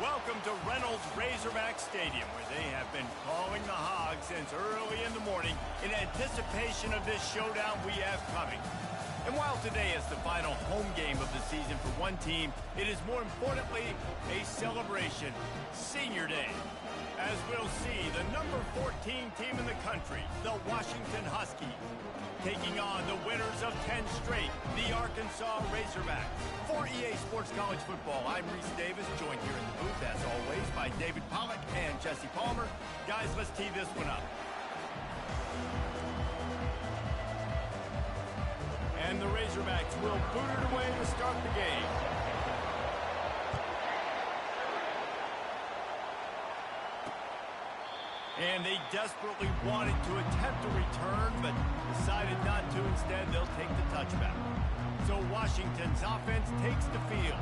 Welcome to Reynolds Razorback Stadium, where they have been calling the Hogs since early in the morning in anticipation of this showdown we have coming. And while today is the final home game of the season for one team, it is more importantly a celebration, Senior Day. As we'll see, the number 14 team in the country, the Washington Huskies, taking on the winners of 10 straight, the Arkansas Razorbacks. For EA Sports College Football, I'm Reese Davis, joined here in the booth, as always, by David Pollack and Jesse Palmer. Guys, let's tee this one up. And the Razorbacks will boot it away to start the game. And they desperately wanted to attempt a return, but decided not to. Instead, they'll take the touchback. So Washington's offense takes the field.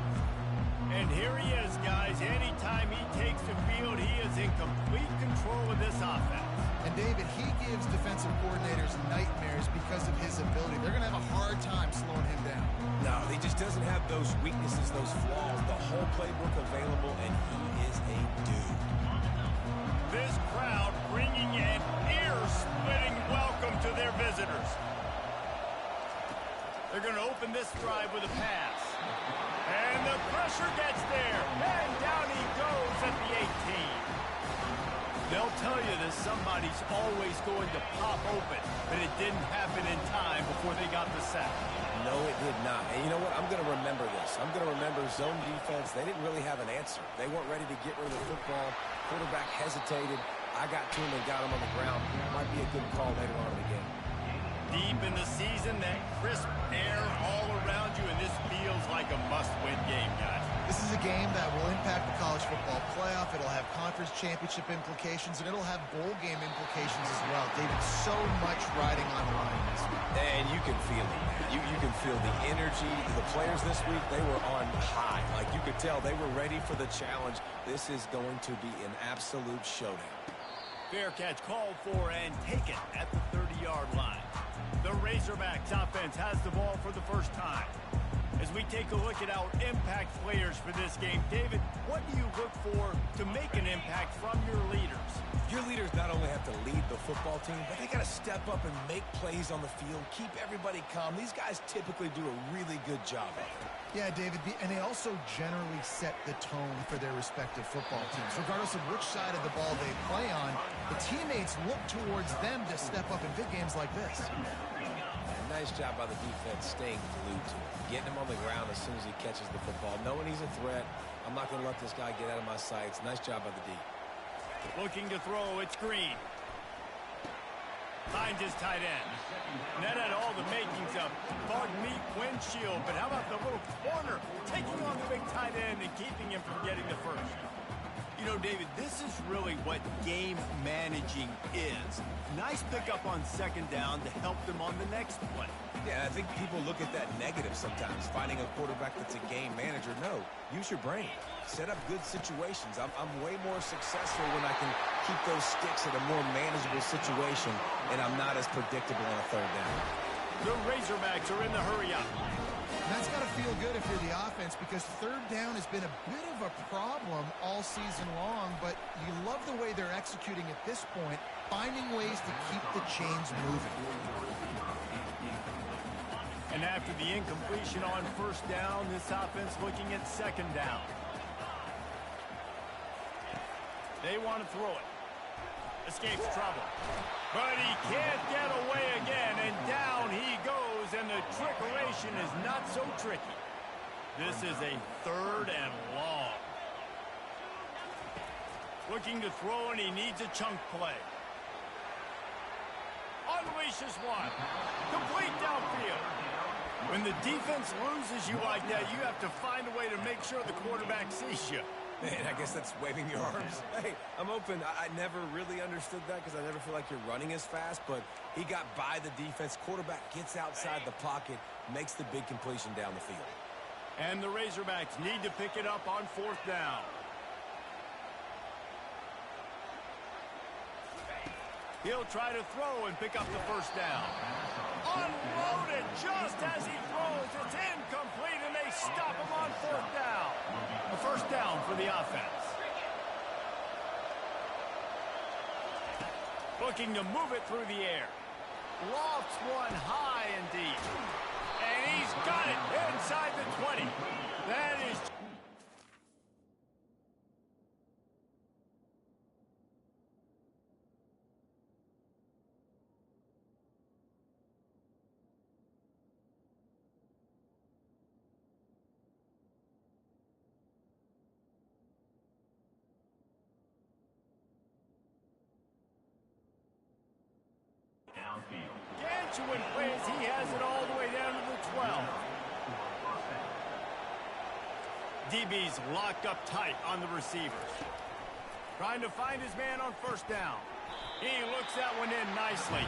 And here he is, guys. Anytime he takes the field, he is in complete control of this offense. And David, he gives defensive coordinators nightmares because of his ability. They're going to have a hard time slowing him down. No, he just doesn't have those weaknesses, those flaws. The whole playbook available, and he is a dude. This crowd bringing an ear-splitting welcome to their visitors. They're going to open this drive with a pass. And the pressure gets there. And down he goes at the 18. They'll tell you that somebody's always going to pop open, but it didn't happen in time before they got the sack. No, it did not. And you know what? I'm going to remember this. I'm going to remember zone defense. They didn't really have an answer. They weren't ready to get rid of the football. Quarterback hesitated. I got to him and got him on the ground. Might be a good call later on in the game. Deep in the season, that crisp air all around you, and this feels like a must-win game, guys. This is a game that will impact the college football playoff. It'll have conference championship implications, and it'll have bowl game implications as well. David, so much riding on the line this week. And you can feel it. You can feel the energy. The players this week, they were on high. Like you could tell, they were ready for the challenge. This is going to be an absolute showdown. Fair catch called for and taken at the 30-yard line. The Razorbacks offense has the ball for the first time. As we take a look at our impact players for this game, David, what do you look for to make an impact from your leaders? Your leaders not only have to lead the football team, but they got to step up and make plays on the field, keep everybody calm. These guys typically do a really good job of it. Yeah, David, and they also generally set the tone for their respective football teams. Regardless of which side of the ball they play on, the teammates look towards them to step up in big games like this. Nice job by the defense staying glued to him, getting him on the ground as soon as he catches the football, knowing he's a threat. I'm not going to let this guy get out of my sights. Nice job by the D. Looking to throw, it's Green. Finds his tight end. And that had all the makings of bug meat windshield, but how about the little corner taking on the big tight end and keeping him from getting the first? You know, David, this is really what game managing is. Nice pickup on second down to help them on the next play. Yeah, I think people look at that negative sometimes, finding a quarterback that's a game manager. No, use your brain. Set up good situations. I'm way more successful when I can keep those sticks at a more manageable situation, and I'm not as predictable on a third down. The Razorbacks are in the hurry-up. And that's got to feel good if you're the offense, because third down has been a bit of a problem all season long, but you love the way they're executing at this point, finding ways to keep the chains moving. And after the incompletion on first down, this offense looking at second down. They want to throw it. Escapes trouble. But he can't get away again, and down he goes, and the trickeration is not so tricky. This is a third and long. Looking to throw, and he needs a chunk play. Unleashes one. Complete downfield. When the defense loses you like that, you have to find a way to make sure the quarterback sees you. Man, I guess that's waving your arms. Hey, I'm open. I never really understood that because I never feel like you're running as fast, but he got by the defense. Quarterback gets outside the pocket, makes the big completion down the field. And the Razorbacks need to pick it up on fourth down. He'll try to throw and pick up the first down. Unloaded just as he throws. It's incomplete, and they stop him on fourth down. A first down for the offense. Looking to move it through the air. Lofts one high and deep. And he's got it inside the 20. That is... Ganchuin plays. He has it all the way down to the 12. DB's locked up tight on the receivers. Trying to find his man on first down. He looks that one in nicely.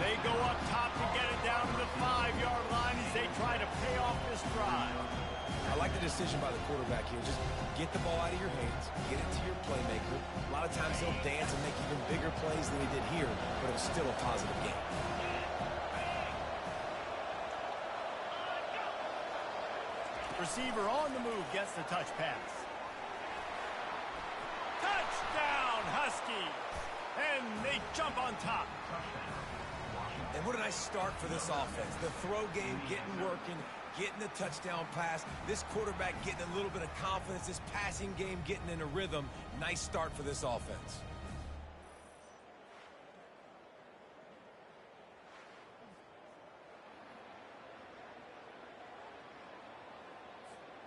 They go up top to get it down to the 5-yard line as they try to pay off this drive. I like the decision by the quarterback here. Just get the ball out of your hands, get it to your playmaker. A lot of times he'll dance and make even bigger plays than he did here, but it was still a positive game. Receiver on the move gets the touch pass. Touchdown, Huskies! And they jump on top. And what a nice start for this offense. The throw game getting working, getting the touchdown pass. This quarterback getting a little bit of confidence. This passing game getting in a rhythm. Nice start for this offense.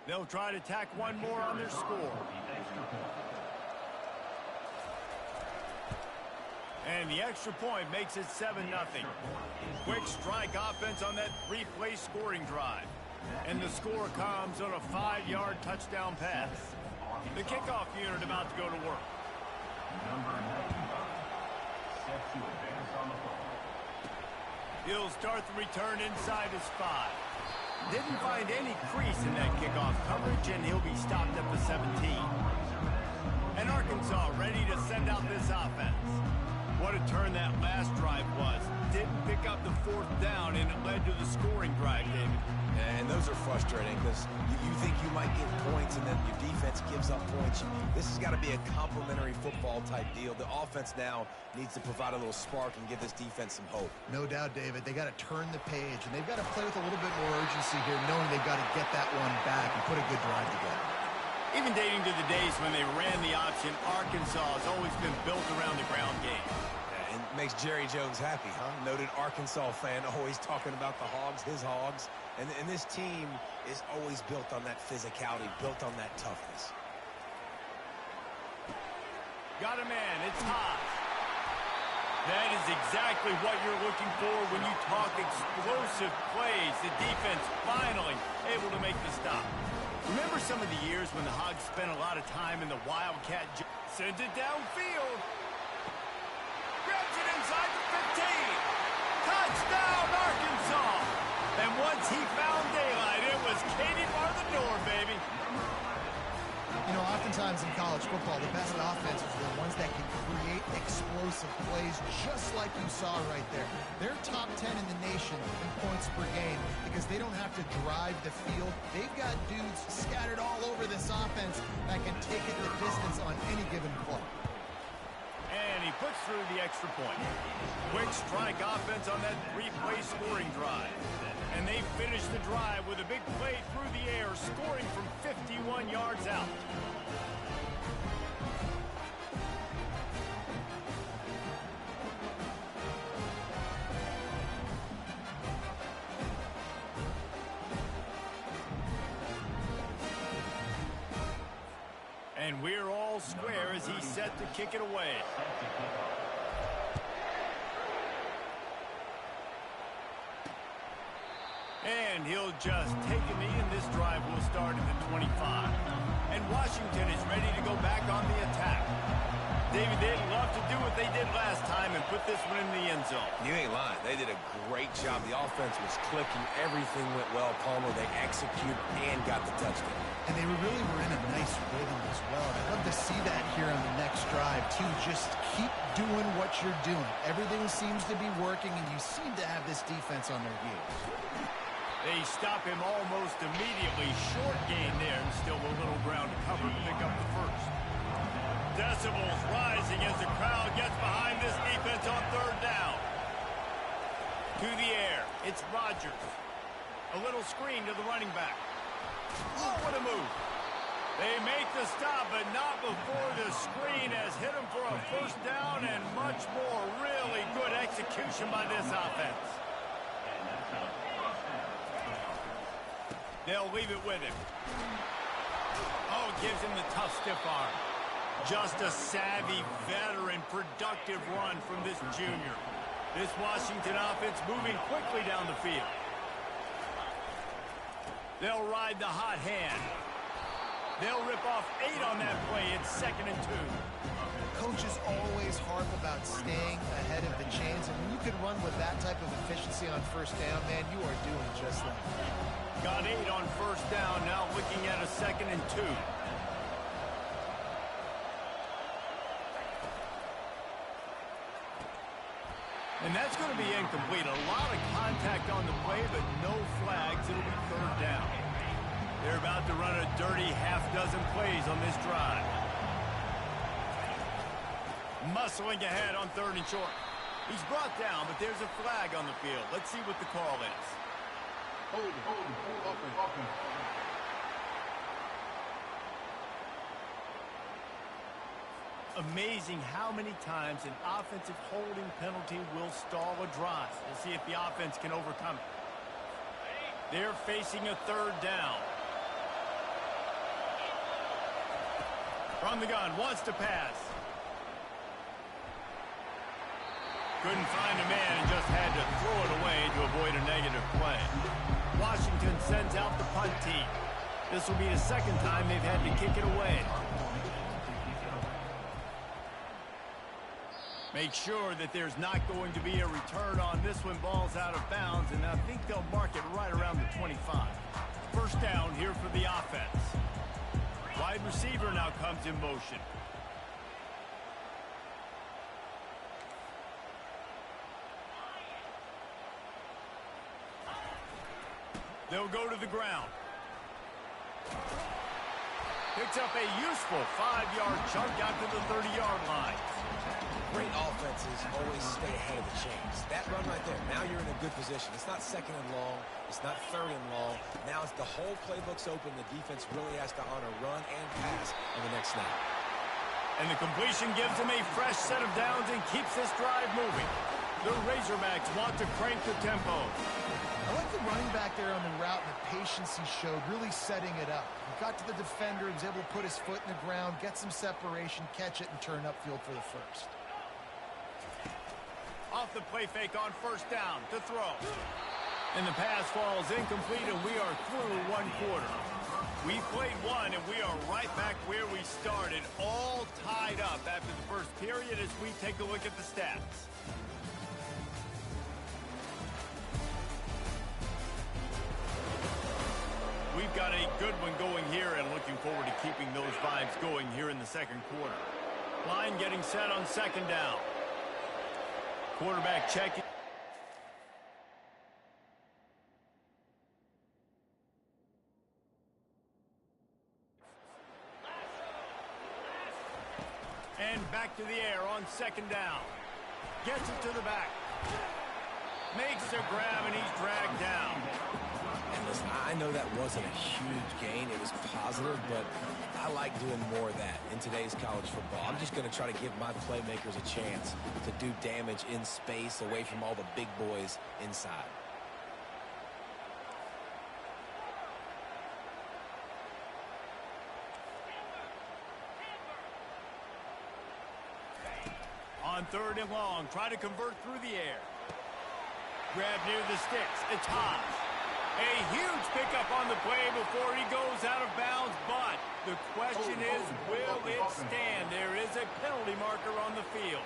They'll try to tack one more on their score. And the extra point makes it 7-0. Quick strike offense on that 3-play scoring drive. And the score comes on a 5-yard touchdown pass. The kickoff unit about to go to work. He'll start the return inside his 5. Didn't find any crease in that kickoff coverage, and he'll be stopped at the 17. And Arkansas ready to send out this offense. What a turn that last drive was. Didn't pick up the 4th down, and it led to the scoring drive, David. And those are frustrating because you think you might get points and then your defense gives up points. This has got to be a complementary football type deal. The offense now needs to provide a little spark and give this defense some hope. No doubt, David. They got to turn the page, and they've got to play with a little bit more urgency here, knowing they've got to get that one back and put a good drive together. Even dating to the days when they ran the option, Arkansas has always been built around the ground game. And makes Jerry Jones happy, huh? Noted Arkansas fan, always talking about the Hogs, his Hogs. And this team is always built on that physicality, built on that toughness. Got a man, it's Hogs. That is exactly what you're looking for when you talk explosive plays. The defense finally able to make the stop. Remember some of the years when the Hogs spent a lot of time in the Wildcat? Sends it downfield. Grabs it inside the 15. Touchdown, Arkansas. And once he found daylight, it was Katie bar the door, baby. You know, oftentimes in college football, the best offenses are the ones that can create explosive plays just like you saw right there. They're top 10 in the nation in points per game because they don't have to drive the field. They've got dudes scattered all over this offense that can take it the distance on any given play. And he puts through the extra point. Quick strike offense on that 3-play scoring drive. And they finish the drive with a big play through the air, scoring from 51 yards out. And we're all square as he's set to kick it away. And he'll just take a knee, and this drive will start at the 25. And Washington is ready to go back on the attack. David, they'd love to do what they did last time and put this one in the end zone. You ain't lying. They did a great job. The offense was clicking. Everything went well, Palmer. They executed and got the touchdown. And they really were in a nice rhythm as well. And I'd love to see that here on the next drive, too. Just keep doing what you're doing. Everything seems to be working, and you seem to have this defense on their heels. They stop him almost immediately. Short gain there, and still a little ground to cover to pick up the first. Decibels rising as the crowd gets behind this defense on third down. To the air, it's Rodgers. A little screen to the running back. Oh, what a move. They make the stop, but not before the screen has hit him for a first down and much more. Really good execution by this offense. They'll leave it with him. Oh, gives him the tough stiff arm. Just a savvy, veteran, productive run from this junior. This Washington offense moving quickly down the field. They'll ride the hot hand. They'll rip off 8 on that play. It's 2nd and 2. Coaches always harp about staying ahead of the chains, and when you can run with that type of efficiency on first down, man, you are doing just that. Got 8 on first down, now looking at a 2nd and 2. And that's going to be incomplete. A lot of contact on the play, but no flags. It'll be 3rd down. They're about to run a dirty half-dozen plays on this drive. Muscling ahead on 3rd and short. He's brought down, but there's a flag on the field. Let's see what the call is. Hold open. Amazing how many times an offensive holding penalty will stall a drive. We'll see if the offense can overcome it. They're facing a 3rd down. From the gun, wants to pass. Couldn't find a man and just had to throw it away to avoid a negative play. Washington sends out the punt team. This will be the 2nd time they've had to kick it away. Make sure that there's not going to be a return on this when ball's out of bounds, and I think they'll mark it right around the 25. First down here for the offense. Wide receiver now comes in motion. They'll go to the ground. Picks up a useful 5-yard chunk out to the 30-yard line. Great offenses always stay ahead of the chains. That run right there, now you're in a good position. It's not 2nd and long. It's not 3rd and long. Now it's the whole playbook's open. The defense really has to honor run and pass on the next snap. And the completion gives them a fresh set of downs and keeps this drive moving. The Razorbacks want to crank the tempo. I like the running back there on the route and the patience he showed, really setting it up. He got to the defender, he was able to put his foot in the ground, get some separation, catch it, and turn upfield for the first. Off the play fake on first down to throw. And the pass falls incomplete, and we are through 1 quarter. We played 1, and we are right back where we started, all tied up after the first period as we take a look at the stats. We've got a good one going here, and looking forward to keeping those vibes going here in the 2nd quarter. Line getting set on 2nd down. Quarterback checking. And back to the air on 2nd down. Gets it to the back. Makes the grab, and he's dragged down. And listen, I know that wasn't a huge gain. It was positive, but I like doing more of that in today's college football. I'm just going to try to give my playmakers a chance to do damage in space away from all the big boys inside. On 3rd and long, try to convert through the air. Grab near the sticks. It's Hogs. A huge pickup on the play before he goes out of bounds, but the question is, will it stand? There is a penalty marker on the field.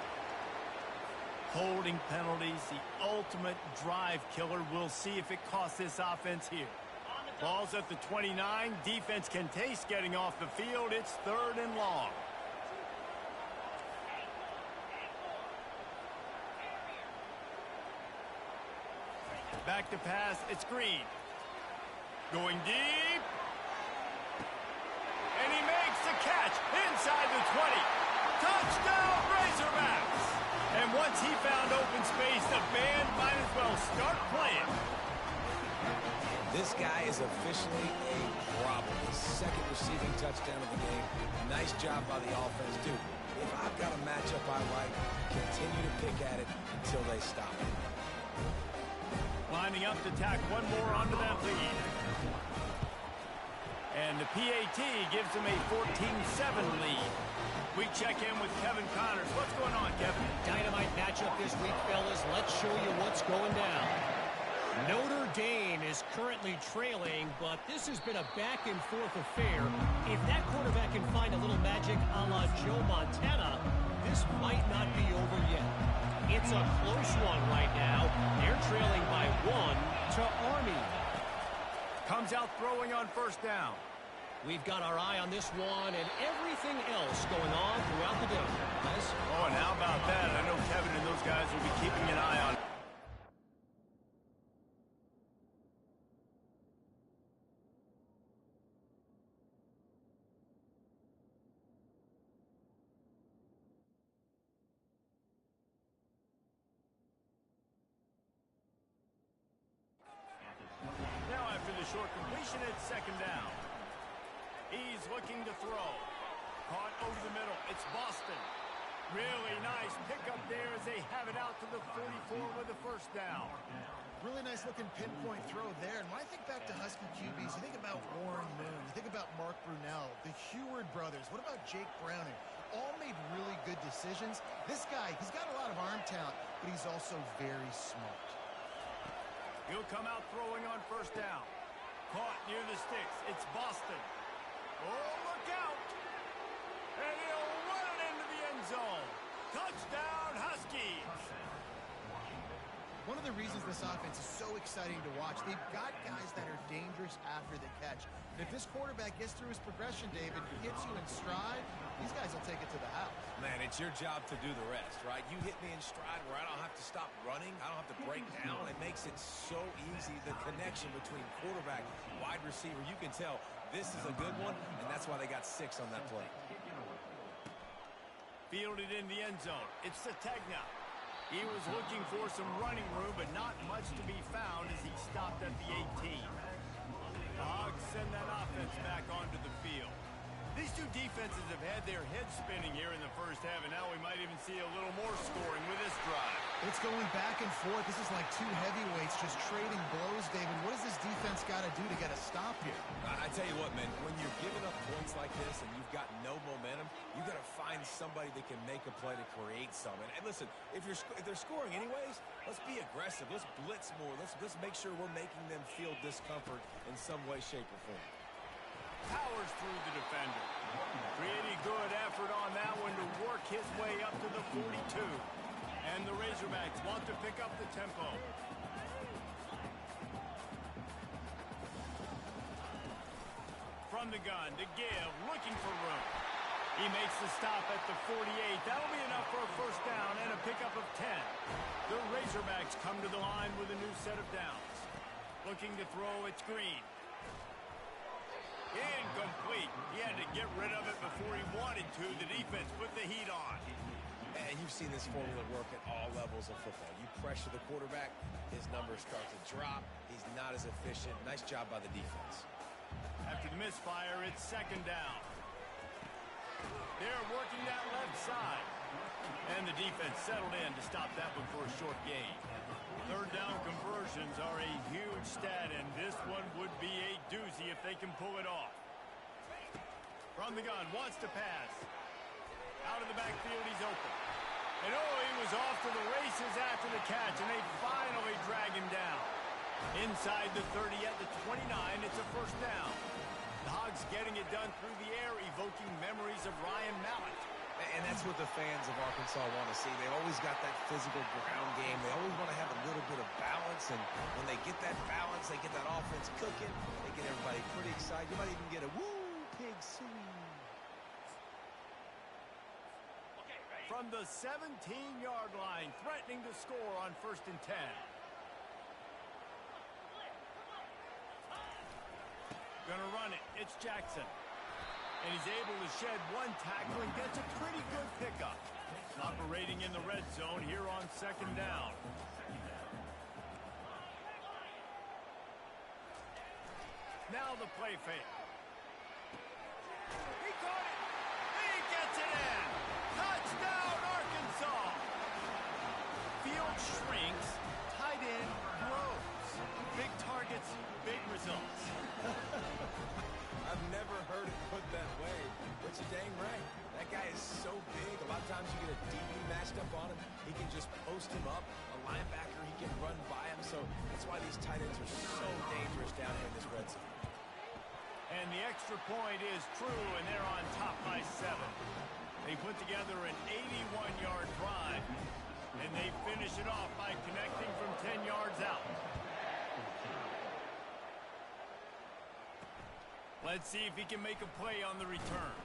Holding penalties, the ultimate drive killer. We'll see if it costs this offense here. Ball's at the 29. Defense can taste getting off the field. It's 3rd and long. Back to pass. It's Green. Going deep. And he makes the catch inside the 20. Touchdown, Razorbacks! And once he found open space, the band might as well start playing. This guy is officially a problem. His second receiving touchdown of the game. Nice job by the offense, dude. If I've got a matchup I like, continue to pick at it until they stop it. Lining up to tack one more onto that lead. And the PAT gives them a 14-7 lead. We check in with Kevin Connors. What's going on, Kevin? Dynamite matchup this week, fellas. Let's show you what's going down. Notre Dame is currently trailing, but this has been a back-and-forth affair. If that quarterback can find a little magic a la Joe Montana, this might not be over yet. It's a close one right now. They're trailing by 1 to Army. Comes out throwing on first down. We've got our eye on this one and everything else going on throughout the day. Guys? Oh, and how about that? I know Kevin and those guys will be keeping an eye on. Now after the short completion, it's second down. He's looking to throw. Caught over the middle. It's Boston. Really nice pickup there as they have it out to the 44 with the first down. Really nice looking pinpoint throw there. And when I think back to Husky QBs, you think about Warren Moon, you think about Mark Brunell, the Heward brothers. What about Jake Browning? All made really good decisions. This guy, he's got a lot of arm talent, but he's also very smart. He'll come out throwing on first down. Caught near the sticks. It's Boston. Oh, look out! And he'll run it into the end zone. Touchdown, Huskies! One of the reasons this offense is so exciting to watch, they've got guys that are dangerous after the catch. And if this quarterback gets through his progression, David, gets you in stride, these guys will take it to the house. Man, it's your job to do the rest, right? You hit me in stride where I don't have to stop running. I don't have to break down. It makes it so easy. The connection between quarterback, wide receiver, you can tell this is a good one, and that's why they got 6 on that play. Fielded in the end zone. It's Sategna. He was looking for some running room, but not much to be found as he stopped at the 18. The Hogs send that offense back onto the field. These two defenses have had their heads spinning here in the first half, and now we might even see a little more scoring with this drive. It's going back and forth. This is like two heavyweights just trading blows, David. What does this defense got to do to get a stop here? I tell you what, man, when you're giving up points like this and you've got no momentum, you got to find somebody that can make a play to create some. And listen, if they're scoring anyways, let's be aggressive. Let's blitz more. Let's make sure we're making them feel discomfort in some way, shape, or form. Powers through the defender. Pretty good effort on that one to work his way up to the 42. And the Razorbacks want to pick up the tempo. From the gun to give, looking for room. He makes the stop at the 48. That'll be enough for a first down and a pickup of 10. The Razorbacks come to the line with a new set of downs. Looking to throw, it's Green. Incomplete. He had to get rid of it before he wanted to. The defense put the heat on. And you've seen this formula work at all levels of football. You pressure the quarterback, his numbers start to drop. He's not as efficient. Nice job by the defense. After the misfire, it's second down. They're working that left side. And the defense settled in to stop that one for a short gain. Third down conversions are a huge stat, and this one would be a doozy if they can pull it off. From the gun, wants to pass. Out of the backfield, he's open. And oh, he was off to the races after the catch, and they finally drag him down. Inside the 30 at the 29, it's a first down. The Hogs getting it done through the air, evoking memories of Ryan Mallett. And that's what the fans of Arkansas want to see. They've always got that physical ground game. They always want to have a little bit of balance. And when they get that balance, they get that offense cooking. They get everybody pretty excited. You might even get a woo, pig sing. From the 17-yard line, threatening to score on first and 10. Gonna run it. It's Jackson. And he's able to shed one tackle and gets a pretty good pickup. Operating in the red zone here on second down. Now the play fake. He caught it. He gets it in. Touchdown, Arkansas. Field shrinks. Tight end grows. Big targets, big results. I've never heard it put that way, but you're dang right. That guy is so big. A lot of times you get a DB matched up on him. He can just post him up. A linebacker, he can run by him. So that's why these tight ends are so dangerous down here in this red zone. And the extra point is true, and they're on top by 7. They put together an 81-yard drive, and they finish it off by connecting from 10 yards out. Let's see if he can make a play on the return.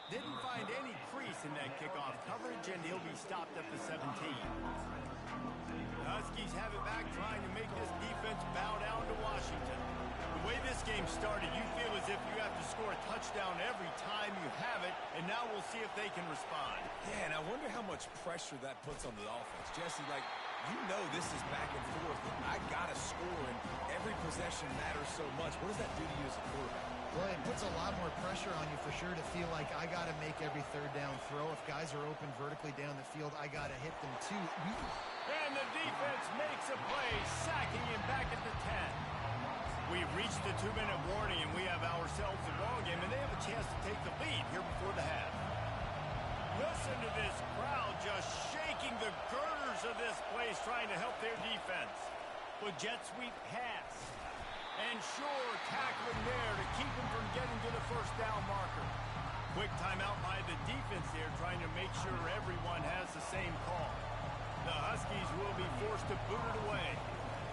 Didn't find any crease in that kickoff coverage, and he'll be stopped at the 17. The Huskies have it back, trying to make this defense bow down to Washington. The way this game started, you feel as if you have to score a touchdown every time you have it, and now we'll see if they can respond. Yeah, and I wonder how much pressure that puts on the offense. Jesse, like, you know this is back and forth, and I got to score, and every possession matters so much. What does that do to you as a quarterback? Well, it puts a lot more pressure on you for sure to feel like I got to make every third down throw. If guys are open vertically down the field, I got to hit them too. And the defense makes a play, sacking him back at the 10. We've reached the 2-minute warning, and we have ourselves a ball game, and they have a chance to take the lead here before the half. Listen to this crowd just shaking the girders of this place, trying to help their defense. With jet sweep pass. And sure, tackling there to keep him from getting to the first down marker. Quick timeout by the defense there, trying to make sure everyone has the same call. The Huskies will be forced to boot it away.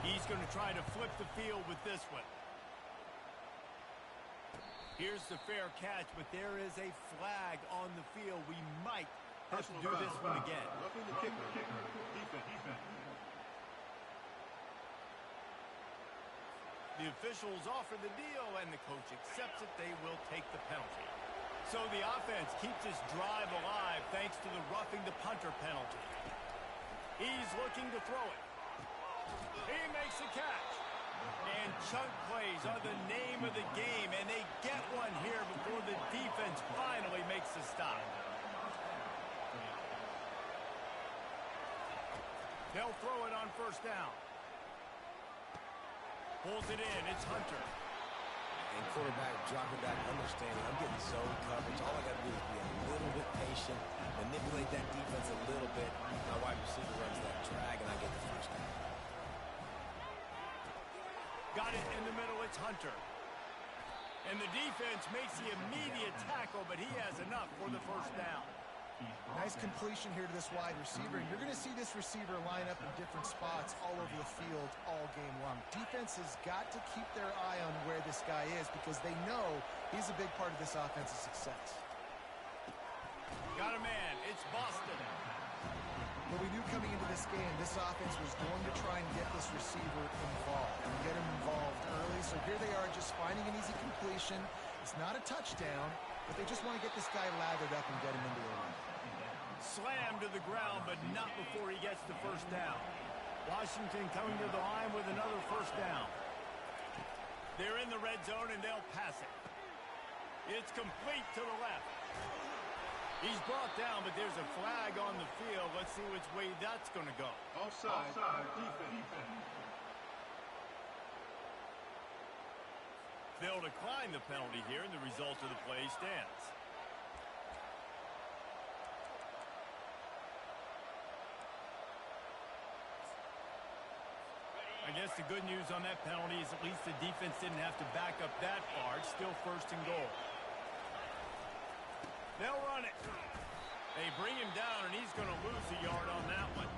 He's going to try to flip the field with this one. Here's the fair catch, but there is a flag on the field. We might have to do this one again. Roughing the kicker. Defense. The officials offer the deal, and the coach accepts it. They will take the penalty. So the offense keeps this drive alive thanks to the roughing the punter penalty. He's looking to throw it. He makes the catch. And chunk plays are the name of the game, and they get one here before the defense finally makes the stop. They'll throw it on first down. Pulls it in. It's Hunter. And quarterback dropping back, understanding I'm getting zone coverage. All I got to do is be a little bit patient, manipulate that defense a little bit. My wide receiver runs that drag, and I get the first down. Got it in the middle. It's Hunter. And the defense makes the immediate tackle, but he has enough for the first down. Nice completion here to this wide receiver. You're going to see this receiver line up in different spots all over the field all game long. Defense has got to keep their eye on where this guy is because they know he's a big part of this offense's success. Got a man. It's Boston. But we knew coming into this game, this offense was going to try and get this receiver involved and get him involved early. So here they are just finding an easy completion. It's not a touchdown, but they just want to get this guy lathered up and get him into the run. Slammed to the ground, but not before he gets the first down. Washington coming to the line with another first down. They're in the red zone, and they'll pass it. It's complete to the left. He's brought down, but there's a flag on the field. Let's see which way that's going to go. Offside. Defense. They'll decline the penalty here, and the result of the play stands. I guess the good news on that penalty is at least the defense didn't have to back up that far. It's still first and goal. They'll run it. They bring him down, and he's going to lose a yard on that one.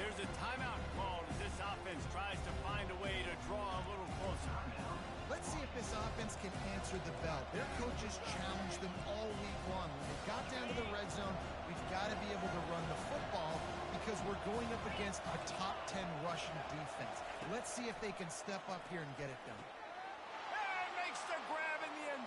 There's a timeout called as this offense tries to find a way to draw a little closer. Let's see if this offense can answer the bell. Their coaches challenged them all week long. When they got down to the red zone, we've got to be able to run the football because we're going up against a top 10 rushing defense. Let's see if they can step up here and get it done. And makes the grab in the end.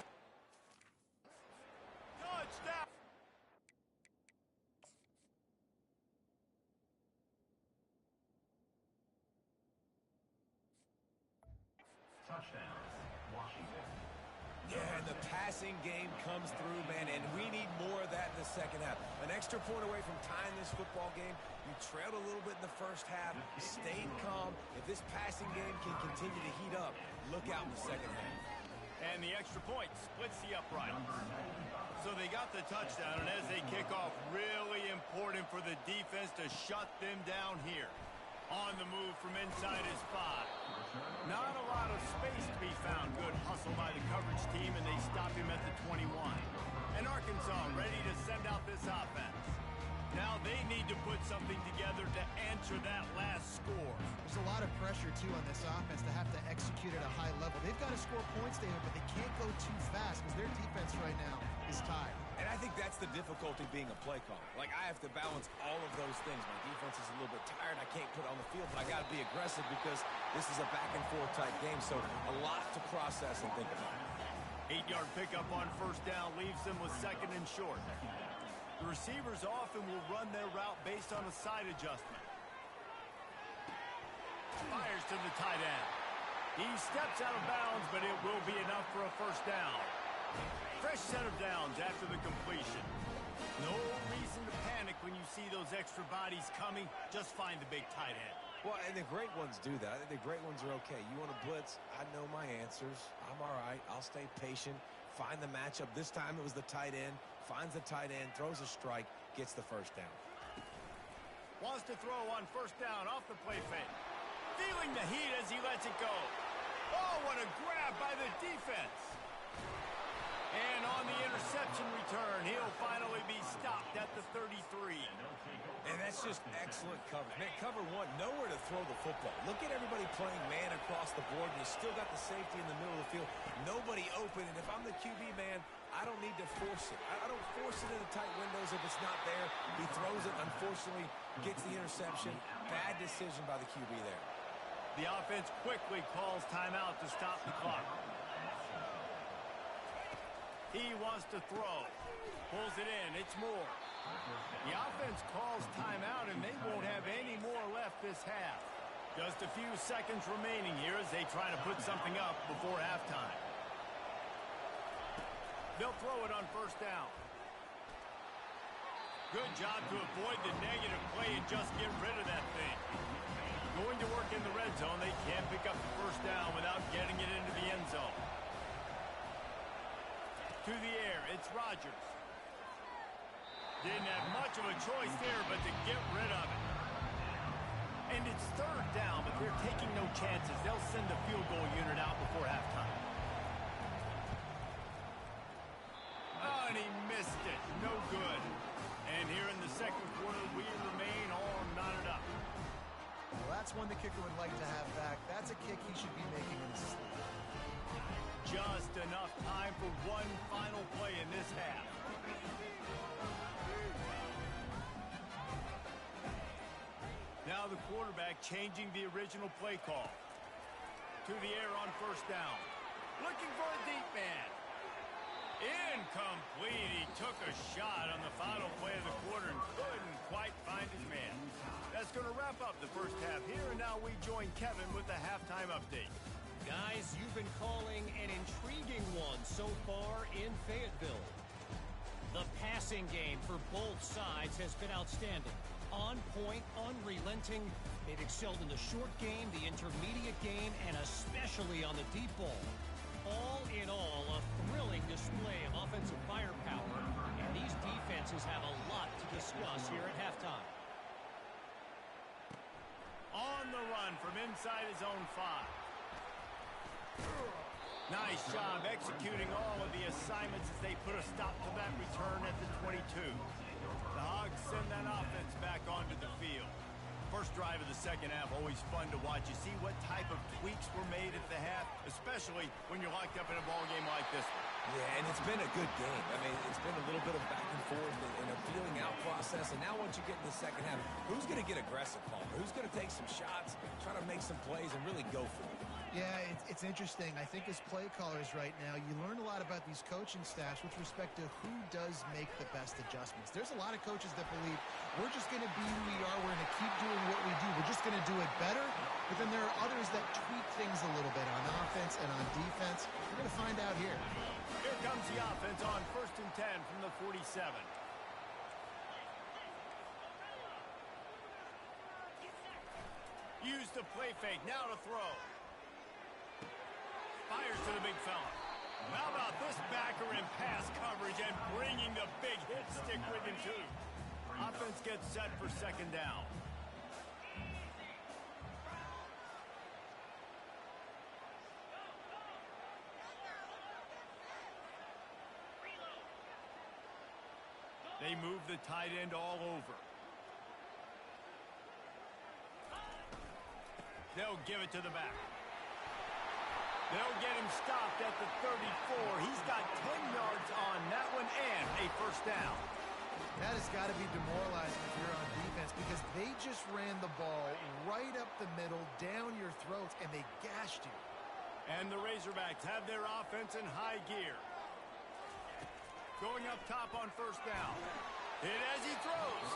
and the passing game comes through, man, and we need more of that in the second half. An extra point away from tying this football game. You trailed a little bit in the first half, stayed calm. If this passing game can continue to heat up, look out in the second half. And the extra point splits the upright. So they got the touchdown, and as they kick off, really important for the defense to shut them down here. On the move from inside his 5. Not a lot of space to be found. Good hustle by the coverage team, and they stop him at the 21. And Arkansas ready to send out this offense. Now they need to put something together to answer that last score. There's a lot of pressure, too, on this offense to have to execute at a high level. They've got to score points, David, but they can't go too fast because their defense right now is tired. And I think that's the difficulty being a play caller. Like, I have to balance all of those things. My defense is a little bit tired. I can't put it on the field, but I got to be aggressive because this is a back-and-forth type game, so a lot to process and think about. 8-yard pickup on first down leaves them with second and short. The receivers often will run their route based on a side adjustment. Fires to the tight end. He steps out of bounds, but it will be enough for a first down. Fresh set of downs after the completion. No reason to panic when you see those extra bodies coming. Just find the big tight end. Well, and the great ones do that. I think the great ones are okay. You want to blitz, I know my answers. I'm all right. I'll stay patient. Find the matchup. This time it was the tight end. Finds the tight end, throws a strike, gets the first down. Wants to throw on first down off the play fake. Feeling the heat as he lets it go. Oh, what a grab by the defense. And on the interception return, he'll finally be stopped at the 33. And that's just excellent coverage. Man, cover one, nowhere to throw the football. Look at everybody playing man across the board, and you still got the safety in the middle of the field. Nobody open, and if I'm the QB, man, I don't need to force it. I don't force it into tight windows if it's not there. He throws it, unfortunately, gets the interception. Bad decision by the QB there. The offense quickly calls timeout to stop the clock. He wants to throw. Pulls it in. It's Moore. The offense calls timeout, and they won't have any more left this half. Just a few seconds remaining here as they try to put something up before halftime. They'll throw it on first down. Good job to avoid the negative play and just get rid of that thing. Going to work in the red zone, they can't pick up the first down without getting it into the end zone. To the air, it's Rodgers. Didn't have much of a choice there but to get rid of it. And it's third down, but they're taking no chances. They'll send the field goal unit out before halftime. Oh, and he missed it. No good. And here in the second quarter, we remain all knotted up. Well, that's one the kicker would like to have back. That's a kick he should be making in his sleep. Just enough time for one final play in this half. Now the quarterback changing the original play call. To the air on first down. Looking for a deep man. Incomplete. He took a shot on the final play of the quarter and couldn't quite find his man. That's going to wrap up the first half here, and now we join Kevin with the halftime update. Guys, you've been calling an intriguing one so far in Fayetteville. The passing game for both sides has been outstanding. On point, unrelenting. They've excelled in the short game, the intermediate game, and especially on the deep ball. All in all, a thrilling display of offensive firepower, and these defenses have a lot to discuss here at halftime. On the run from inside his own 5. Nice job executing all of the assignments as they put a stop to that return at the 22. The Hogs send that offense back onto the field. First drive of the second half, always fun to watch. You see what type of tweaks were made at the half, especially when you're locked up in a ball game like this one. Yeah, and it's been a good game. I mean, it's been a little bit of back and forth and a feeling out process. And now once you get in the second half, who's going to get aggressive, Paul? Who's going to take some shots, try to make some plays, and really go for it? Yeah, it's interesting. I think as play callers right now, you learn a lot about these coaching staffs with respect to who does make the best adjustments. There's a lot of coaches that believe we're just going to be who we are. We're going to keep doing what we do. We're just going to do it better. But then there are others that tweak things a little bit on offense and on defense. We're going to find out here. Here's Here comes the offense on 1st and 10 from the 47. Use the play fake. Now to throw. Fires to the big fella. How about this backer in pass coverage and bringing the big hit stick with him, too. Offense gets set for 2nd down. They move the tight end all over. They'll give it to the back. They'll get him stopped at the 34. He's got 10 yards on that one and a 1st down. That has got to be demoralizing if you're on defense because they just ran the ball right up the middle, down your throats, and they gashed you. And the Razorbacks have their offense in high gear. Going up top on 1st down. Hit as he throws.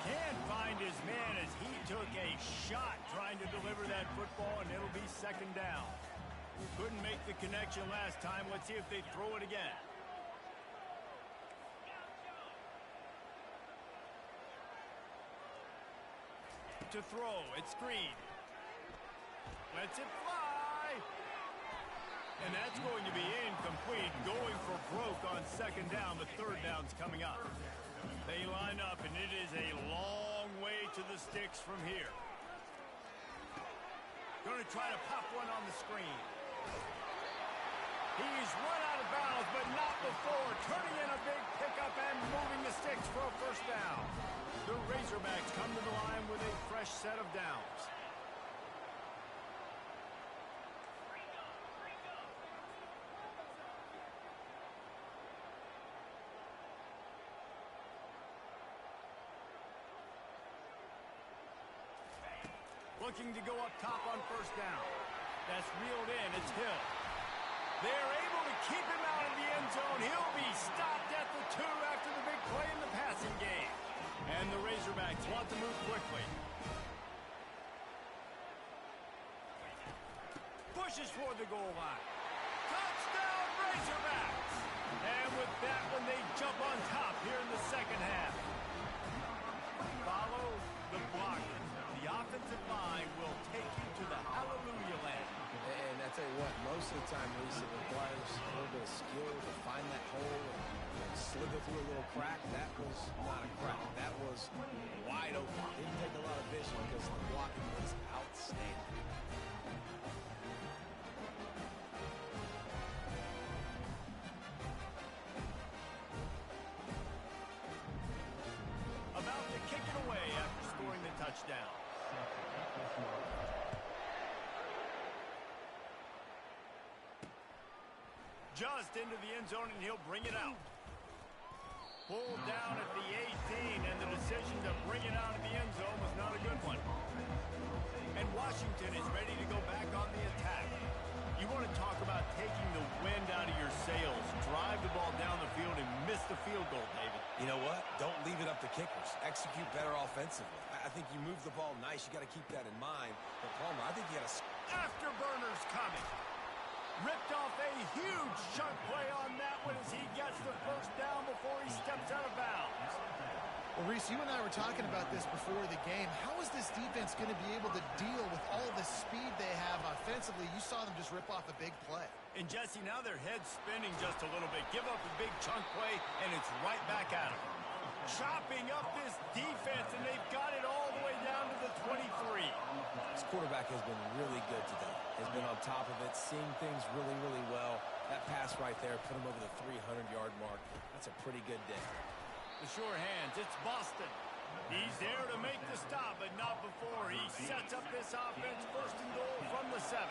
Can't find his man as he took a shot trying to deliver that football, and it'll be 2nd down. Couldn't make the connection last time. Let's see if they throw it again. To throw, it's screen. Lets it fly. And that's going to be incomplete. Going for broke on 2nd down. The 3rd down's coming up. They line up, and it is a long way to the sticks from here. Going to try to pop one on the screen. He's run out of bounds, but not before. Turning in a big pickup and moving the sticks for a 1st down. The Razorbacks come to the line with a fresh set of downs. Looking to go up top on 1st down. That's reeled in. It's Hill. They're able to keep him out of the end zone. He'll be stopped at the 2 after the big play in the passing game. And the Razorbacks want to move quickly. Pushes for the goal line. Touchdown, Razorbacks! And with that one, they jump on top here in the 2nd half. Follow the blocker. The offensive line will take you to the hallelujah land. And I tell you what, most of the time, Lisa, it requires a little bit of skill to find that hole and slither through a little crack. That was not a crack. That was wide open. Didn't take a lot of vision because the blocking was outstanding. About to kick it away after scoring the touchdown. Just into the end zone, and he'll bring it out. Pulled down at the 18, and the decision to bring it out of the end zone was not a good one. And Washington is ready to go back on the attack. You want to talk about taking the wind out of your sails. Drive the ball down the field and miss the field goal, David. You know what? Don't leave it up to kickers. Execute better offensively. I think you move the ball nice. You got to keep that in mind. But Palmer, I think you got to... Afterburners coming. Ripped off a huge chunk play on that one as he gets the 1st down before he steps out of bounds. Well, Reese, you and I were talking about this before the game. How is this defense going to be able to deal with all the speed they have offensively? You saw them just rip off a big play. And, Jesse, now their head's spinning just a little bit. Give up a big chunk play, and it's right back at them. Chopping up this defense, and they've got it all the way down to the 23. This quarterback has been really good today. Has been on top of it, seeing things really, really well. That pass right there put him over the 300-yard mark. That's a pretty good day. The sure hands, it's Boston. He's there to make the stop, but not before he sets up this offense 1st and goal from the 7.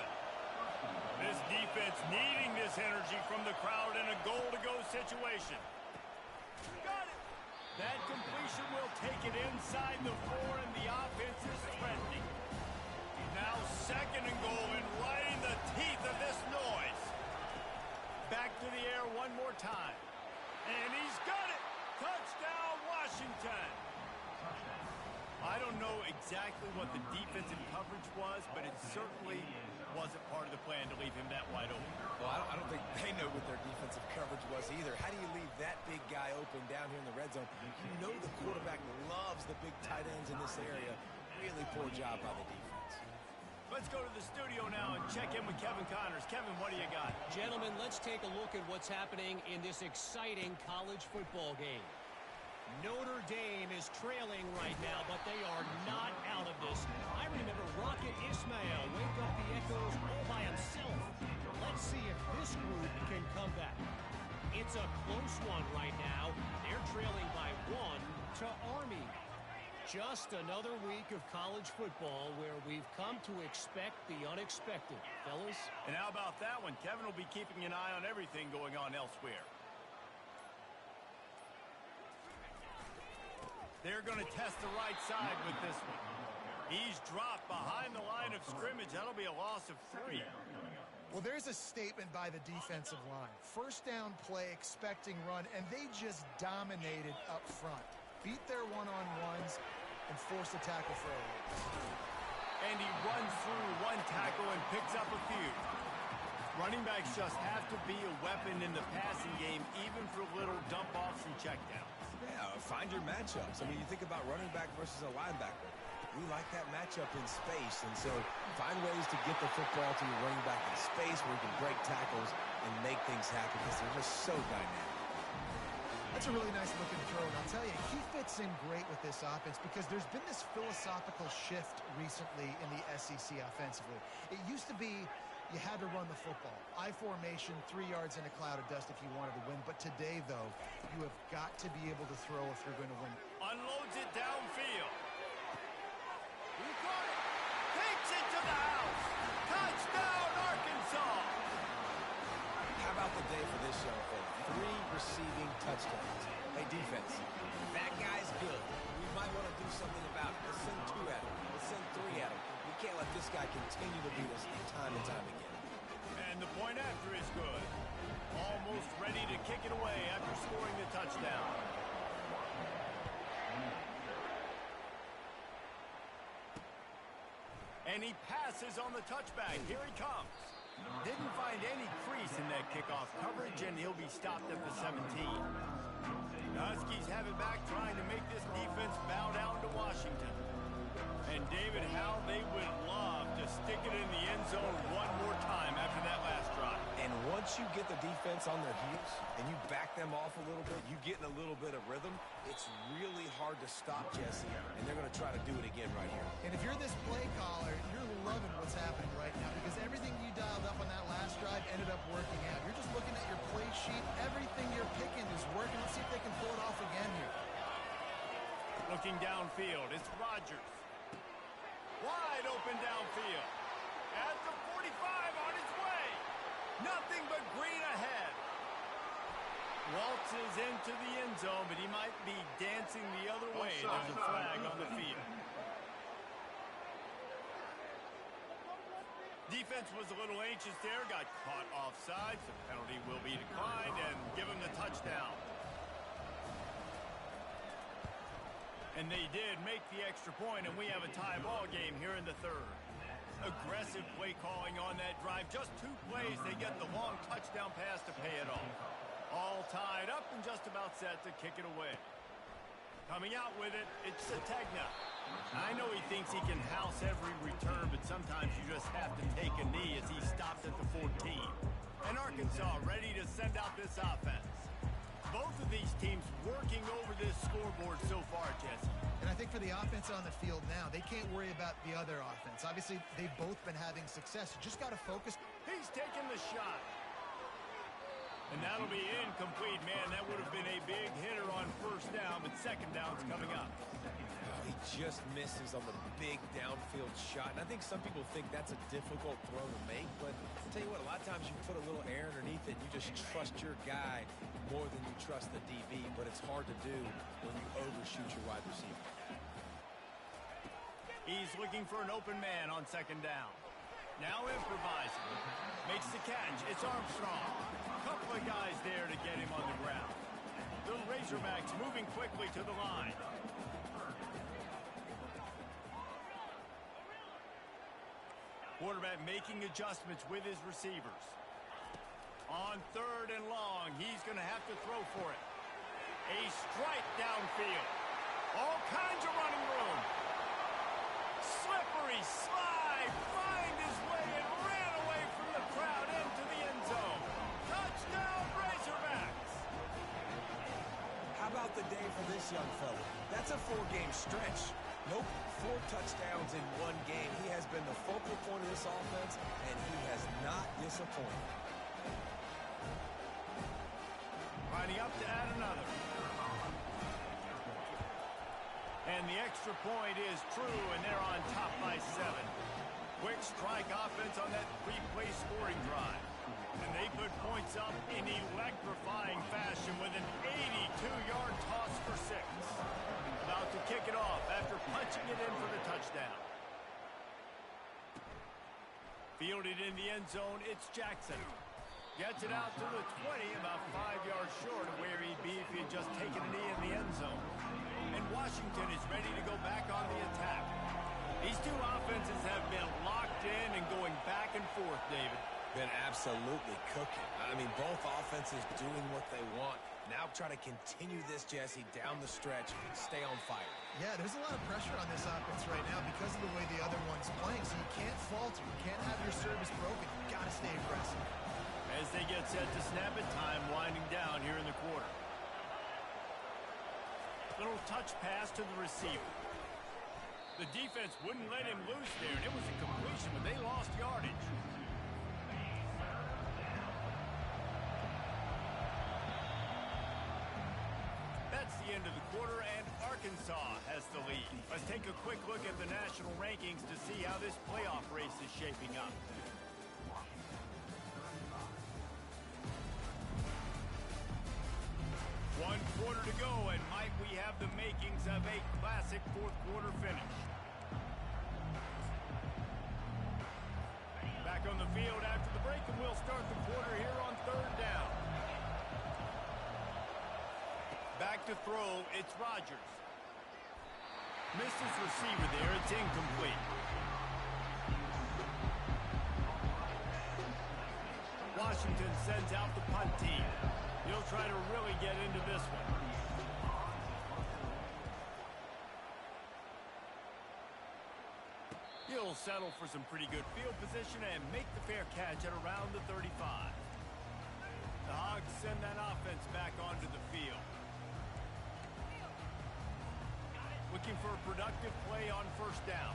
This defense needing this energy from the crowd in a goal-to-go situation. Got it! That completion will take it inside the 4, and the offense is threatening. Now 2nd and goal, and right in the teeth of this noise. Back to the air one more time. And he's got it! Touchdown, Washington! I don't know exactly what the defensive coverage was, but it certainly wasn't part of the plan to leave him that wide open. Well, I don't think they know what their defensive coverage was either. How do you leave that big guy open down here in the red zone? You know the quarterback loves the big tight ends in this area. Really poor job by the defense. Let's go to the studio now and check in with Kevin Connors. Kevin, what do you got? Gentlemen, let's take a look at what's happening in this exciting college football game. Notre Dame is trailing right now, but they are not out of this. I remember Rocket Ismail wake up the echoes all by himself. Let's see if this group can come back. It's a close one right now. They're trailing by 1 to Army. Just another week of college football where we've come to expect the unexpected, fellas. And how about that one? Kevin will be keeping an eye on everything going on elsewhere. They're going to test the right side with this one. He's dropped behind the line of scrimmage. That'll be a loss of 3. Well, there's a statement by the defensive line. First down play, expecting run, and they just dominated up front. Beat their one-on-ones and forced a tackle for a loss. And he runs through one tackle and picks up a few. Running backs just have to be a weapon in the passing game, even for little dump-offs and checkdowns. Yeah, find your matchups. I mean, you think about running back versus a linebacker. We like that matchup in space, and so find ways to get the football to your running back in space where you can break tackles and make things happen because they're just so dynamic. That's a really nice looking throw, and I'll tell you, he fits in great with this offense because there's been this philosophical shift recently in the SEC offensively. It used to be you had to run the football. I formation, 3 yards in a cloud of dust if you wanted to win. But today, though, you have got to be able to throw if you're going to win. Unloads it downfield. He caught it. Takes it to the house. Touchdown, Arkansas. How about the day for this young fella? 3 receiving touchdowns. Hey, defense, that guy's good. We might want to do something about it. Let's send 2 at him. Let's send 3 at him. We can't let this guy continue to beat us time and time again. And the point after is good. Almost ready to kick it away after scoring the touchdown. And he passes on the touchback. Here he comes. Didn't find any crease in that kickoff coverage, and he'll be stopped at the 17. The Huskies have it back, trying to make this defense bow down to Washington. And David, how they would love to stick it in the end zone one more time after that last drive. And once you get the defense on their heels and you back them off a little bit, you get in a little bit of rhythm, it's really hard to stop Jesse, and they're going to try to do it again right here. And if you're this play caller, you're loving what's happening right now because everything you dialed up on that last drive ended up working out. You're just looking at your play sheet. Everything you're picking is working. Let's see if they can pull it off again here. Looking downfield, it's Rodgers. Wide open downfield. At the 45 on his way. Nothing but green ahead. Waltzes into the end zone, but he might be dancing the other way. There's a flag on the field. Defense was a little anxious there. Got caught offside. The penalty will be declined and give him the touchdown. And they did make the extra point, and we have a tie ball game here in the third. Aggressive play calling on that drive. Just 2 plays, they get the long touchdown pass to pay it off. All tied up and just about set to kick it away. Coming out with it, it's Sategna. I know he thinks he can house every return, but sometimes you just have to take a knee as he stopped at the 14. And Arkansas ready to send out this offense. Both of these teams working over this scoreboard so far, Jesse. And I think for the offense on the field now, they can't worry about the other offense. Obviously, they've both been having success. You just got to focus. He's taking the shot. And that'll be incomplete, man. That would have been a big hitter on first down, but second down's coming up. He just misses on the big downfield shot. And I think some people think that's a difficult throw to make, but I'll tell you what, a lot of times you put a little air underneath it, and you just trust your guy more than you trust the DB, but it's hard to do when you overshoot your wide receiver. He's looking for an open man on second down. Now improvising. Makes the catch. It's Armstrong. Couple of guys there to get him on the ground. The Razorbacks moving quickly to the line. Quarterback making adjustments with his receivers. On 3rd and long, he's going to have to throw for it. A strike downfield. All kinds of running room. Slippery slide. Find his way and ran away from the crowd into the end zone. Touchdown, Razorbacks. How about the day for this young fella? That's a 4-game stretch. Nope, 4 touchdowns in 1 game. He has been the focal point of this offense, and he has not disappointed. Lining up to add another. And the extra point is true, and they're on top by 7. Quick strike offense on that 3-play scoring drive. And they put points up in electrifying fashion with an 82-yard toss for 6. About to kick it off after punching it in for the touchdown. Fielded in the end zone, it's Jackson. Gets it out to the 20, about 5 yards short of where he'd be if he had just taken a knee in the end zone. And Washington is ready to go back on the attack. These two offenses have been locked in and going back and forth, David. Been absolutely cooking. I mean, both offenses doing what they want. Now try to continue this, Jesse, down the stretch. Stay on fire. Yeah, there's a lot of pressure on this offense right now because of the way the other one's playing. So you can't falter. You can't have your service broken. You got to stay aggressive. As they get set to snap it, time winding down here in the quarter. Little touch pass to the receiver. The defense wouldn't let him loose there, and it was a completion, but they lost yardage. That's the end of the quarter, and Arkansas has the lead. Let's take a quick look at the national rankings to see how this playoff race is shaping up. One quarter to go, and might we have the makings of a classic fourth-quarter finish. Back on the field after the break, and we'll start the quarter here on 3rd down. Back to throw, it's Rodgers. Misses receiver there, it's incomplete. Washington sends out the punt team. He'll try to really get into this one. He'll settle for some pretty good field position and make the fair catch at around the 35. The Hogs send that offense back onto the field. Looking for a productive play on 1st down.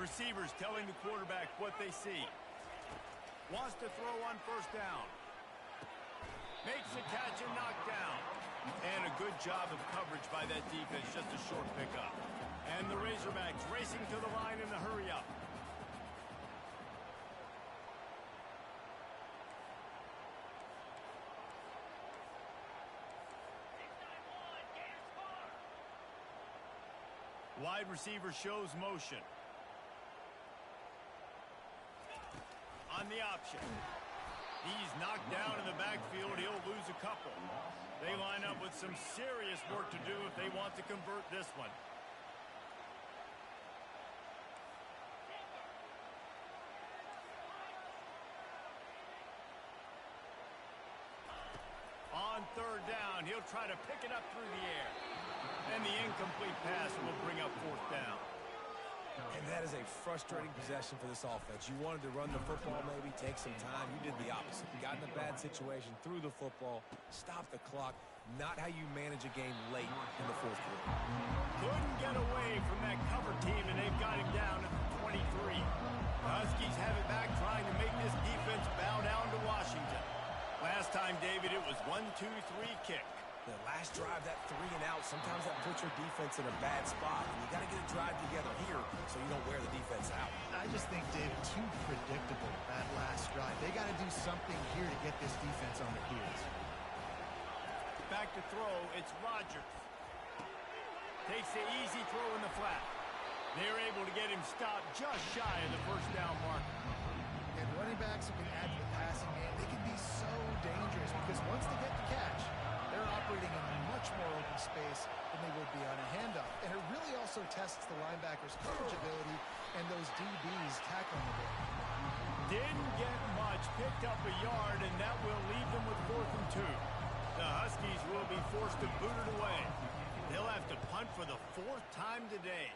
Receivers telling the quarterback what they see. Wants to throw on 1st down. Makes the catch and knocked down. And a good job of coverage by that defense, just a short pickup. And the Razorbacks racing to the line in the hurry up. Wide receiver shows motion. On the option. He's knocked down in the backfield. He'll lose a couple. They line up with some serious work to do if they want to convert this one. On 3rd down, he'll try to pick it up through the air. And the incomplete pass will bring up 4th down. And that is a frustrating possession for this offense. You wanted to run the football, maybe take some time. You did the opposite. You got in a bad situation, threw the football, stopped the clock. Not how you manage a game late in the 4th quarter. Couldn't get away from that cover team, and they've got him down at the 23. The Huskies have it back, trying to make this defense bow down to Washington. Last time, David, it was 1-2-3 kick. The last drive, that 3 and out, sometimes that puts your defense in a bad spot. And you got to get a drive together here so you don't wear the defense out. I just think, David, too predictable, that last drive. They got to do something here to get this defense on their heels. Back to throw, it's Rodgers. Takes the easy throw in the flat. They're able to get him stopped just shy of the 1st down marker. And running backs who can add to the passing game, they can be so dangerous because once they get the catch, they're operating in much more open space than they would be on a handoff. And it really also tests the linebackers' coverage ability and those DBs tackling the ball. Didn't get much, picked up a yard, and that will leave them with 4th and 2. The Huskies will be forced to boot it away. They'll have to punt for the 4th time today.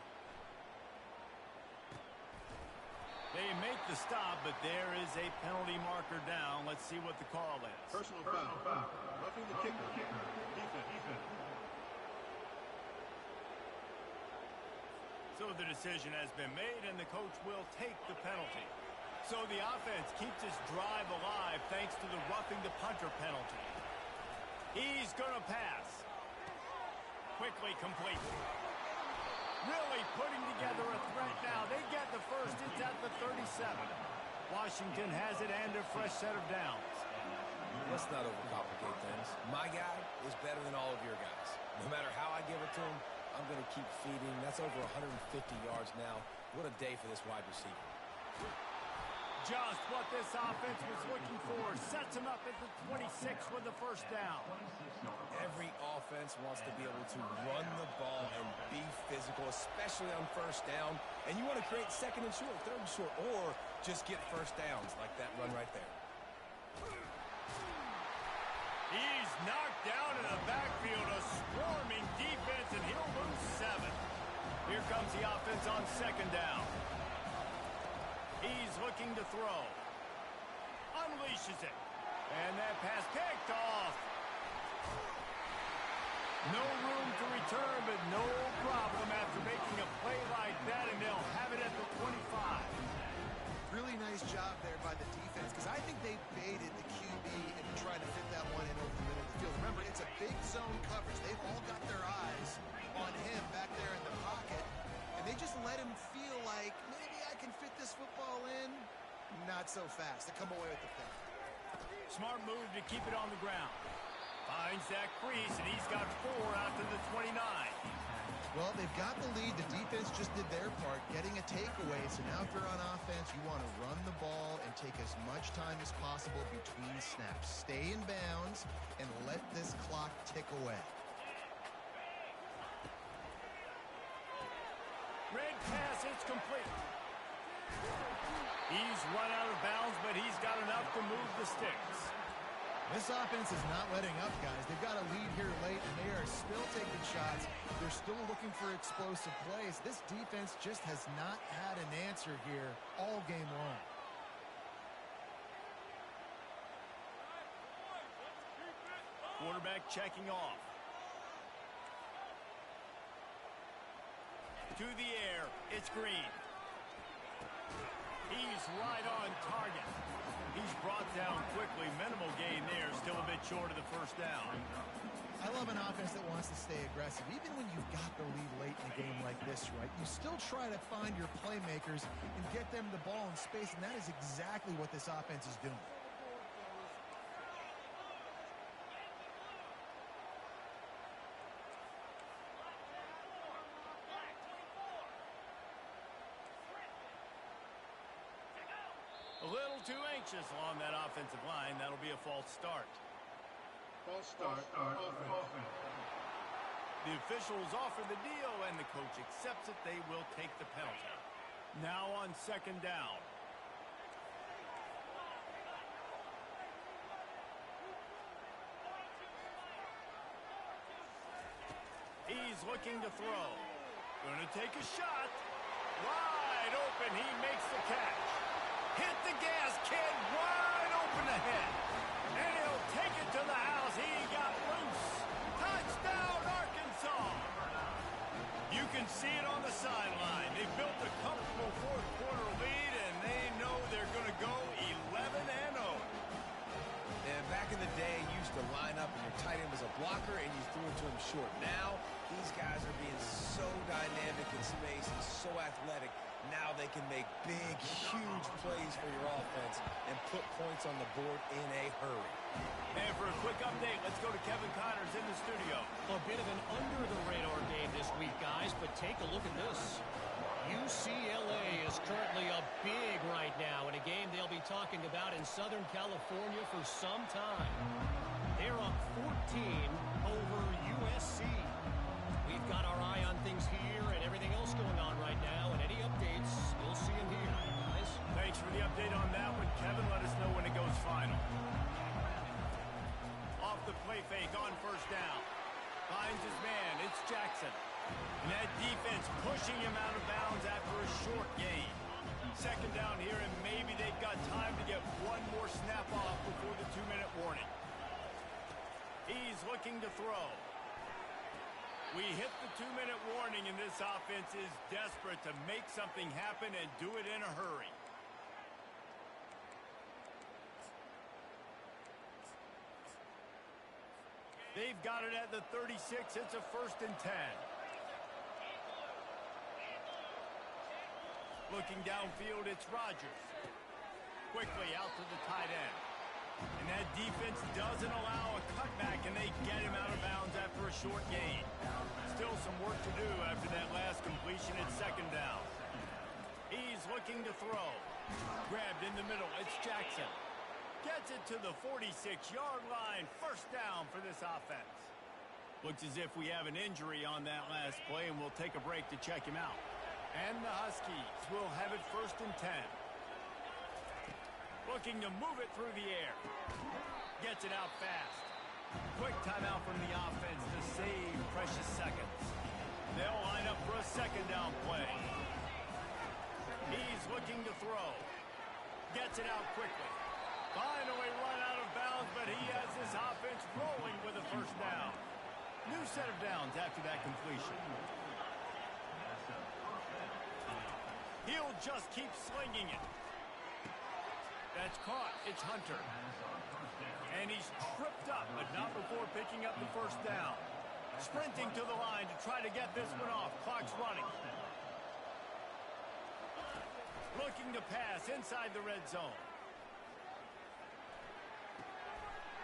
They make the stop, but there is a penalty marker down. Let's see what the call is. Personal foul. Roughing the kicker. Defense. So the decision has been made, and the coach will take the penalty. So the offense keeps its drive alive thanks to the roughing the punter penalty. He's going to pass. Quickly complete. Really putting together a threat now. They get the first. It's at the 37. Washington has it and a fresh set of downs. Let's not overcomplicate things. My guy is better than all of your guys. No matter how I give it to him, I'm going to keep feeding. That's over 150 yards now. What a day for this wide receiver. Just what this offense was looking for. Sets him up at the 26 with the first down. Every offense wants to be able to run the ball and be physical, especially on first down. And you want to create 2nd and short, 3rd and short, or just get first downs like that run right there. He's knocked down in the backfield. A swarming defense, and he'll lose 7. Here comes the offense on 2nd down. He's looking to throw. Unleashes it. And that pass picked off. No room to return, but no problem after making a play like that, and they'll have it at the 25. Really nice job there by the defense, because I think they baited the QB and tried to fit that one in over the middle of the field. Remember, it's a big zone coverage. They've all got their eyes on him back there in the pocket, and they just let him feel like, maybe I can fit this football in. Not so fast. They come away with the pick. Smart move to keep it on the ground. Finds that crease, and he's got 4 out to the 29. Well, they've got the lead. The defense just did their part, getting a takeaway. So now if you're on offense, you want to run the ball and take as much time as possible between snaps. Stay in bounds and let this clock tick away. Red pass, it's complete. He's run out of bounds, but he's got enough to move the sticks. This offense is not letting up, guys. They've got a lead here late, and they are still taking shots. They're still looking for explosive plays. This defense just has not had an answer here all game long. Quarterback checking off. To the air, it's Green. He's right on target. He's brought down quickly. Minimal gain there. Still a bit short of the first down. I love an offense that wants to stay aggressive. Even when you've got the lead late in a game like this, right, you still try to find your playmakers and get them the ball in space, and that is exactly what this offense is doing. A little too anxious along that offensive line. That'll be a false start. False start. Offense. The officials offer the deal, and the coach accepts it. They will take the penalty. Now on 2nd down. He's looking to throw. Going to take a shot. Wide open. He makes the catch. Hit the gas, kid. Wide open ahead. And he'll take it to the house. He got loose. Touchdown, Arkansas. You can see it on the sideline. They built a comfortable 4th quarter lead, and they know they're going to go 11-0. And back in the day, you used to line up and your tight end was a blocker and you threw it to him short. Now, these guys are being so dynamic in space and so athletic. Now they can make big, huge plays for your offense and put points on the board in a hurry. And for a quick update, let's go to Kevin Connors in the studio. A bit of an under-the-radar game this week, guys, but take a look at this. UCLA is currently up big right now in a game they'll be talking about in Southern California for some time. They're up 14 over USC. We've got our eye on things here and everything else going on right now, and any updates, you'll see them here, guys. Thanks for the update on that one, Kevin. Let us know when it goes final. Off the play fake on first down. Finds his man. It's Jackson. And that defense pushing him out of bounds after a short gain. Second down here, and maybe they've got time to get one more snap off before the 2-minute warning. He's looking to throw. We hit the 2-minute warning, and this offense is desperate to make something happen and do it in a hurry. They've got it at the 36. It's a 1st and 10. Looking downfield, it's Rodgers. Quickly out to the tight end. And that defense doesn't allow a cutback, and they get him out of bounds after a short gain. Still some work to do after that last completion at 2nd down. He's looking to throw. Grabbed in the middle. It's Jackson. Gets it to the 46-yard line. 1st down for this offense. Looks as if we have an injury on that last play, and we'll take a break to check him out. And the Huskies will have it 1st and 10. Looking to move it through the air. Gets it out fast. Quick timeout from the offense to save precious seconds. They'll line up for a 2nd down play. He's looking to throw. Gets it out quickly. Finally run out of bounds, but he has this offense rolling with a 1st down. New set of downs after that completion. He'll just keep slinging it. That's caught. It's Hunter. And he's tripped up, but not before picking up the 1st down. Sprinting to the line to try to get this one off. Clock's running. Looking to pass inside the red zone.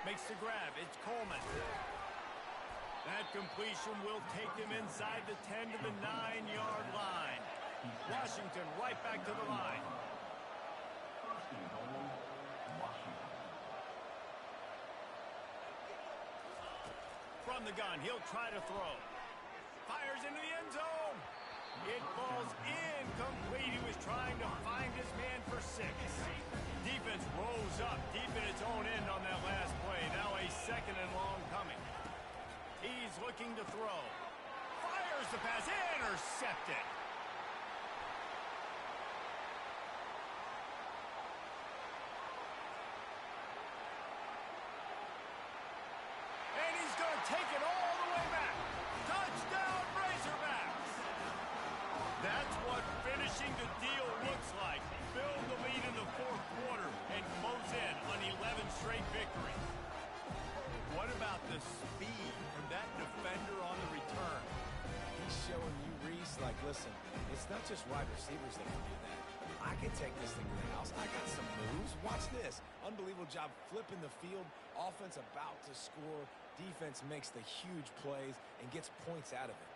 Makes the grab. It's Coleman. That completion will take him inside the 10 to the 9-yard line. Washington right back to the line. From the gun, he'll try to throw. Fires into the end zone. It falls incomplete. He was trying to find his man for 6. Defense rose up deep in its own end on that last play. Now a 2nd and long coming. He's looking to throw. Fires the pass. Intercepted. And he's going to take it all the way back. Touchdown, Razorbacks. That's what finishing the deal looks like. Build the lead in the 4th quarter and close in on 11 straight victories. What about the speed from that defender on the return? He's showing you, Reese, like, listen, it's not just wide receivers that can do that. I can take this thing to the house. I got some moves. Watch this. Unbelievable job flipping the field. Offense about to score. Defense makes the huge plays and gets points out of it.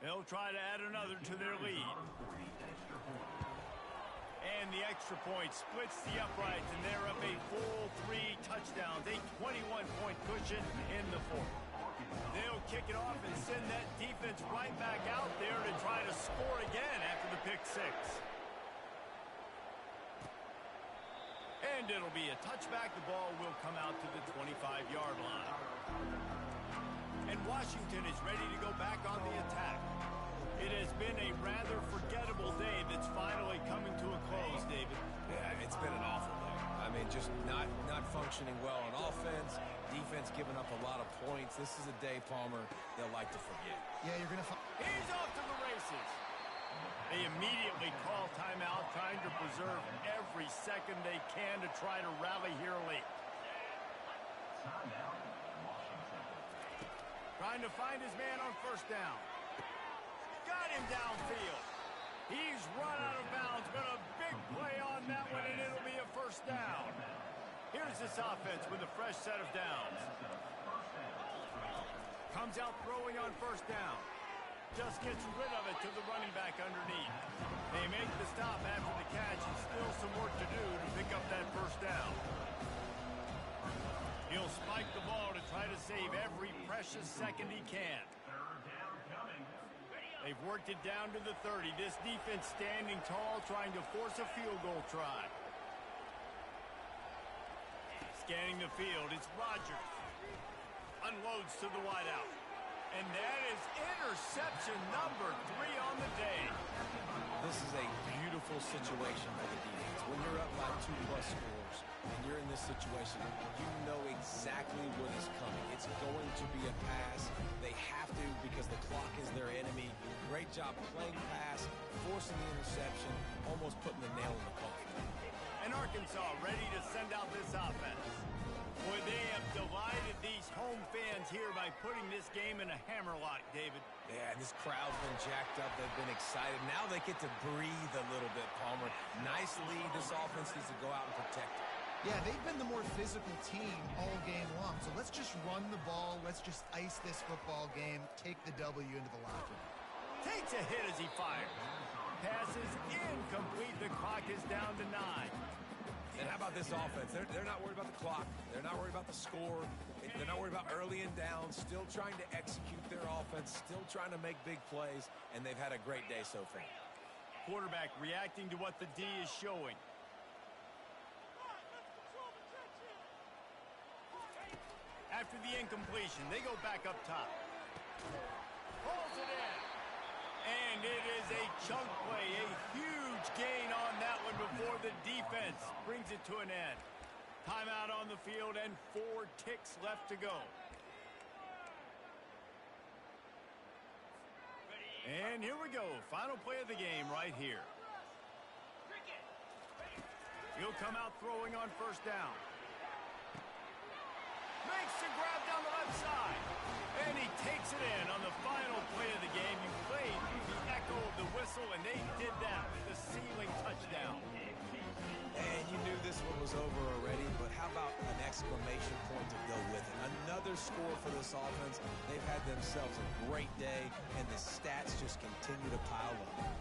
They'll try to add another to their lead. And the extra point splits the uprights, and they're up a full 3 touchdowns, a 21-point cushion in the 4th. They'll kick it off and send that defense right back out there to try to score again after the pick 6. And it'll be a touchback. The ball will come out to the 25-yard line. and Washington is ready to go back on the attack. It has been a rather forgettable day that's finally coming to a close, David. Yeah, it's been an awful day. I mean, just not functioning well on offense, defense giving up a lot of points. This is a day, Palmer, they'll like to forget. Yeah, you're going to find... He's off to the races. They immediately call timeout, trying to preserve every second they can to try to rally here late. Trying to find his man on first down. Got him downfield. He's run out of bounds, but a big play on that one, and it'll be a first down. Here's this offense with a fresh set of downs. Comes out throwing on first down. Just gets rid of it to the running back underneath. They make the stop after the catch, and still some work to do to pick up that first down. He'll spike the ball to try to save every precious second he can. They've worked it down to the 30. This defense standing tall, trying to force a field goal try. Scanning the field, it's Rodgers. Unloads to the wideout. And that is interception number 3 on the day. This is a beautiful situation for the defense. When you're up by 2+ scores and you're in this situation, you know exactly what is coming. It's going to be a pass. They have to because the clock is their enemy. Great job playing pass, forcing the interception, almost putting the nail in the coffin. And Arkansas ready to send out this offense. Boy, they have delighted these home fans here by putting this game in a hammerlock, David. Yeah, this crowd's been jacked up. They've been excited. Now they get to breathe a little bit, Palmer. Nice lead. This offense needs to go out and protect it. Yeah, they've been the more physical team all game long. So let's just run the ball. Let's just ice this football game. Take the W into the locker room. Takes a hit as he fires. Passes incomplete. The clock is down to 9. And how about this offense? They're not worried about the clock. They're not worried about the score. They're not worried about early and down. Still trying to execute their offense. Still trying to make big plays. And they've had a great day so far. Quarterback reacting to what the D is showing. After the incompletion, they go back up top. Pulls it in. And it is a chunk play, a huge gain on that one before the defense brings it to an end. Timeout on the field and 4 ticks left to go. And here we go. Final play of the game right here. He'll come out throwing on first down. Makes the grab down the left side. And he takes it in on the final play of the game. You played through the echo of the whistle, and they did that with the ceiling touchdown. And you knew this one was over already, but how about an exclamation point to go with it? Another score for this offense. They've had themselves a great day, and the stats just continue to pile up.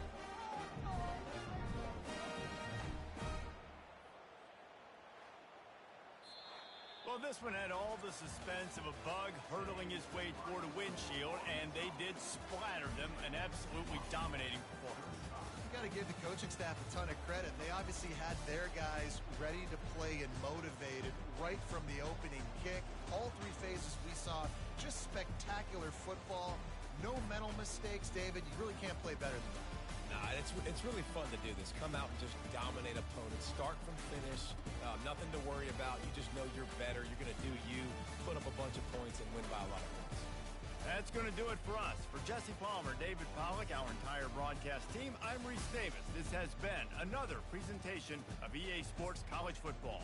Well, this one had all the suspense of a bug hurtling his way toward a windshield, and they did splatter them, an absolutely dominating performance. You got to give the coaching staff a ton of credit. They obviously had their guys ready to play and motivated right from the opening kick. All 3 phases we saw, just spectacular football. No mental mistakes, David. You really can't play better than that. Nah, it's really fun to do this. Come out and just dominate opponents. Start from finish. Nothing to worry about. You just know you're better. You're going to do you, put up a bunch of points, and win by a lot of points. That's going to do it for us. For Jesse Palmer, David Pollack, our entire broadcast team, I'm Reese Davis. This has been another presentation of EA Sports College Football.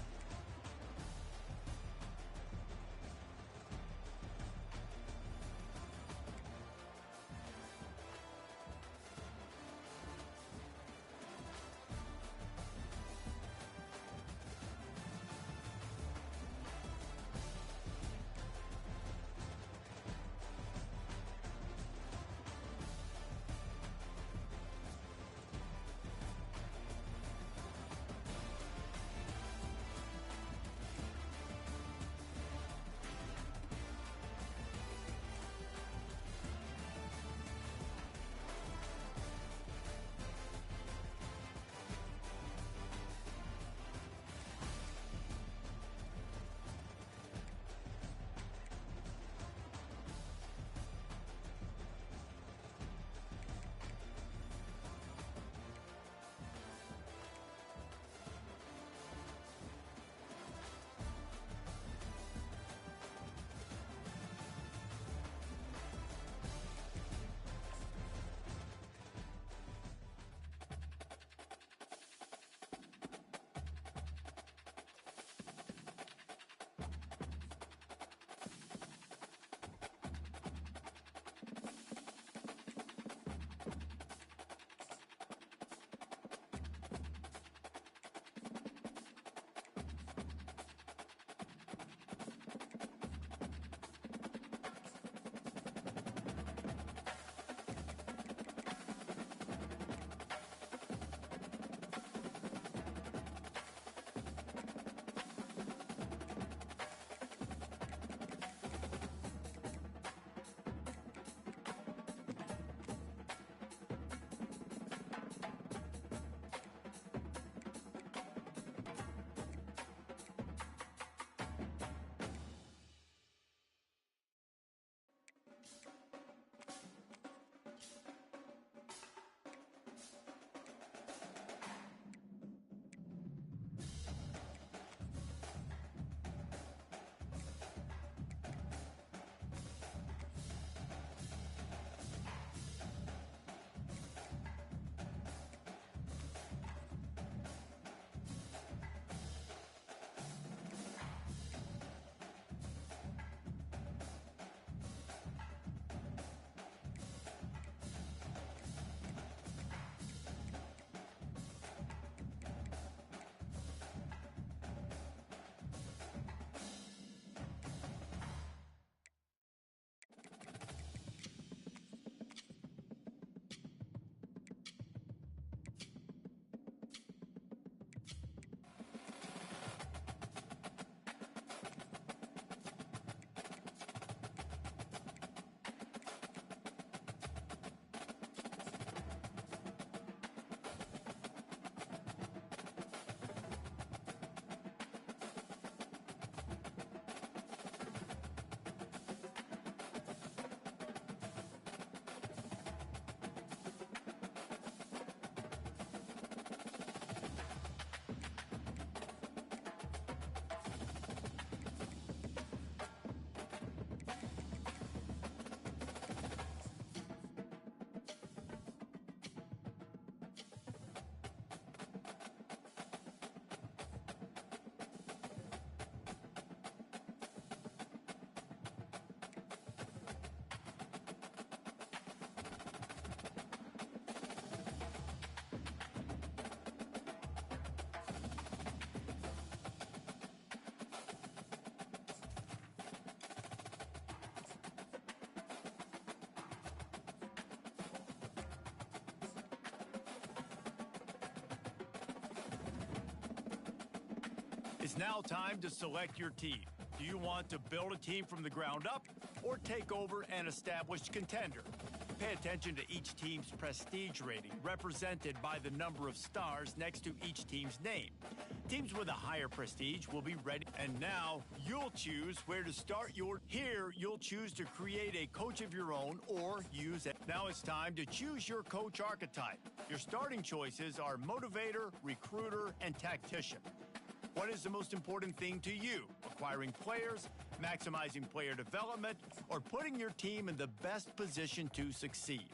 It's now time to select your team. Do you want to build a team from the ground up or take over an established contender? Pay attention to each team's prestige rating, represented by the number of stars next to each team's name. Teams with a higher prestige will be ready. And now you'll choose where to start your... Here, you'll choose to create a coach of your own or use it. Now it's time to choose your coach archetype. Your starting choices are motivator, recruiter, and tactician. What is the most important thing to you? Acquiring players, maximizing player development, or putting your team in the best position to succeed?